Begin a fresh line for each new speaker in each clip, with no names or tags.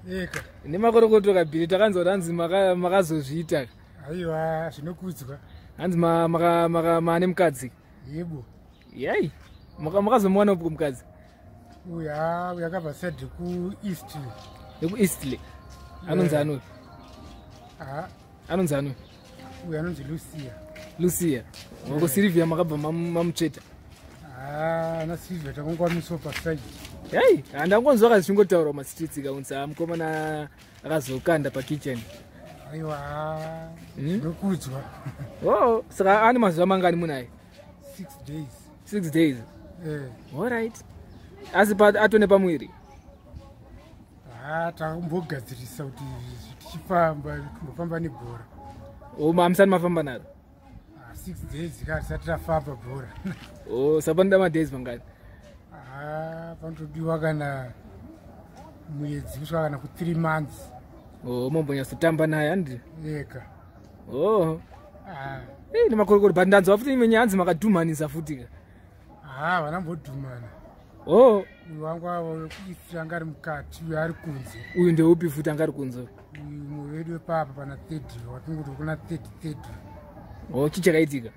eka
Nemakorokoto kabhiri takanzwa kuti hanzi makazozviita.
Aiwa zvinokudzwa.
Hanzi mane mukadzi.
Yebo.
Yai. Makazomuwana upo mukadzi.
Uya yakabva side ku East.
Ku Eastley. Anonzi ano. Anonzi ano.
Uya anonzi Lucia.
Lucia. Wako Silvia makabva mamutsveta.
Na Silvia takongwamiswa paside.
Yai, handangonzwa kazvingotaura mastreets kaunza mukomana akazokanda pakitchen.
Aiwa. Zvinokudzwa.
Oh, saka ane mazuva mangani munaye?
6 days.
6 days. All right. Asi atone pamwiri.
Takambogadzirisa kuti tichifamba timbofamba nebhora.
Hamusani mafamba naro?
6 days kasati tafamba bhora.
Sapanoda madays mangani?
Panotodiwa kana mwedzi kusvika kana ku 3 months.
Mombonyatsotamba naye handi?
Eka.
Nemakorokoto but ndanzwa futi imwe nyanzi makadhumanisa futi.
Vanambodhumana. Uyu wangu avo anga ari mukati, uyu ari kunze.
Uyu ndeupi futi anga ari kunze?
Uyu wedu wepapa pana 30, watingoti kuna 30.
Chichakaitika?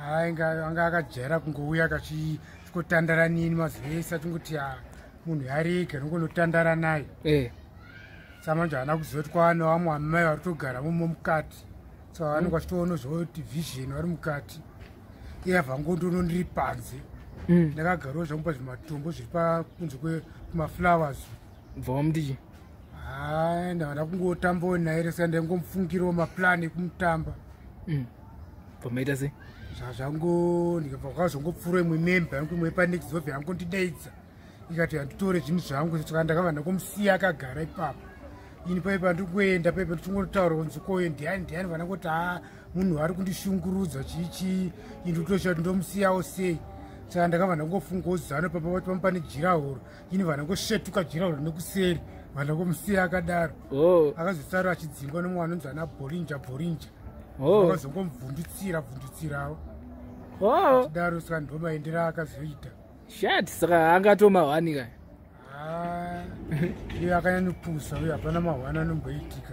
Anga akajaira kungouya kachikotandara nini mazuva ese atingoti munhu yarega nongonotandara naye. Samanje haana kuziva kuti kwaane vamwe amai vari kutogara mumo mukati. Saka vanenge vachitoona zvoti vision vari mukati. Iye abva ngondonondiri panze. Ndakagarawo zvangu pazvimatombo zviri kunze kumaflowers.
Bva mutichi?
Ndavana kungotambawo naye resa ndaingomufungirawo maplani ekumutamba.
Pamaita sei?
Zvazvango ndikabva kwakazongopfuura imwe memba yangu imwe yepanext wobva yangondidaidza. Ikati handitore zvinhu zvangu saka ndakabva ndakomusiya akagara ipapo. Ini paipa ndikuenda paipa ndichongotaura kunzi koyo ndiani vanangoti munhu ari kundishungurudza chichi indotosha kuti ndomusiyawo sei. Saka ndakabva ndangofungawo zano papa pane jirahoro. Ini vanangosvetuka jirahoro nekuseri vanangomusiya akadaro. Akazosara achidzingwa nomwe anonzi ana Borinja. Akazongomuvhundutsirawo. Achidaro saka ndomaendera akazoita.
Shati saka angatomahwani kaya.
Iye akanyanyopfusa uye hapana mahwani anomboitika.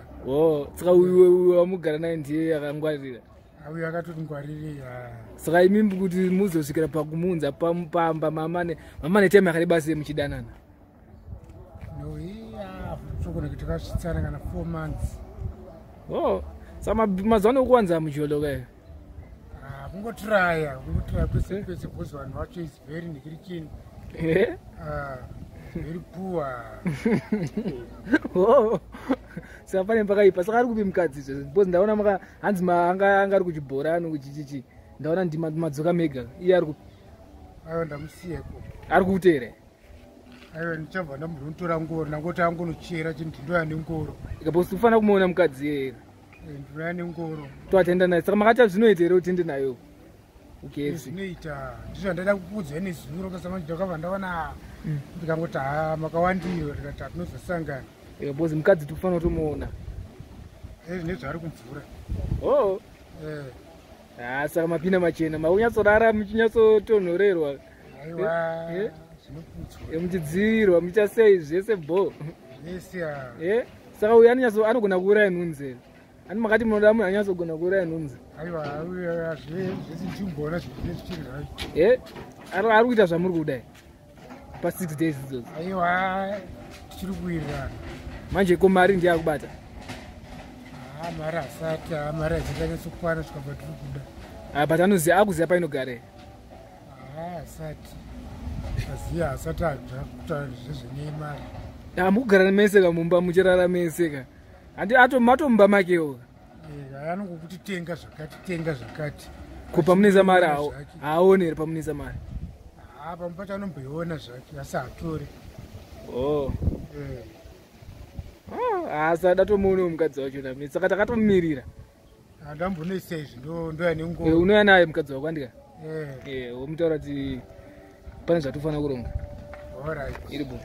Saka uyu wamugara naye ndiye akangwarira?
Uye akatotingwarire.
Saka imimbi kuti muzosvikira pakumunza pamba mamane time yakareba sei muchidanana?
Tokona kuti takasvitsana kana 4 months.
Saka mazuva anokuwanza mucholo kaya?
Kungotraya kwese because vanhu vacho is very negrikin. Very poor.
Saka pane pakaipa. Saka ari kupi mukadzi izvo? Because ndaona hanzi anga ari kuchibhora ano kuchichichi. Ndaona ndimadzoka mega. Iye ari kupi?
Aiwa ndamusiyeko.
Ari kuutera?
Aiwa ndichabva ndambonotora ngoro nangoti angonochera chinhu ndoya nengoro.
Ikaposi kufanira kumuona mukadzi iyeye.
Ndoya nengoro.
Toatenda naye. Saka makati zvinoita here utende nayo?
Zvinoita ndizvo ndada kukudzwa nezuro kasamanje ndakabva ndaona ndikangoti makawandiro ndikati hatinozosangana.
Because mukadzi tofanira kutomuona.
Nezvaari kumvura.
Saka mapinda machena maunyatsorara muchinyatsotonhorerwa.
Aiwa zvinokudzwa.
Muchidzivirwa muchasei zvese bo.
Yes.
Saka uyu anogona kuuraya nhunzi. Ani makati munoda munhu anyatsogona kuuraya nhunzi.
Aiwa uya zvese ndichimboona zvichiri zvacho.
Ari kuita zvamuri kudai pa 6 days idzodzo.
Aiwa tichiri kuwirirana.
Manje ko mari ndiye akubata?
Mari asati, mari hadzikanyatsokwana kusvika patiri kuda.
But akuziva painogare?
Asati. Aziya asati abva kutaura zvezvenei mari.
Mukugara meseka mumba muchirara meseka. Matomumba makewo.
Anongokuti tenga zvakati.
Ko pamuneza mari haaoni here pamuneza mari?
Pamwe pacho anomboiona zvake asi hatori.
Asi adatomuonewo mukadzi wacho nami saka takatomumirira.
Ndambonoisa izvi ndoya nengoro.
Unouya naye mukadzi wako andika? Womutaura kuti pane zvatofanira kuronga.
All right.
Iri bo.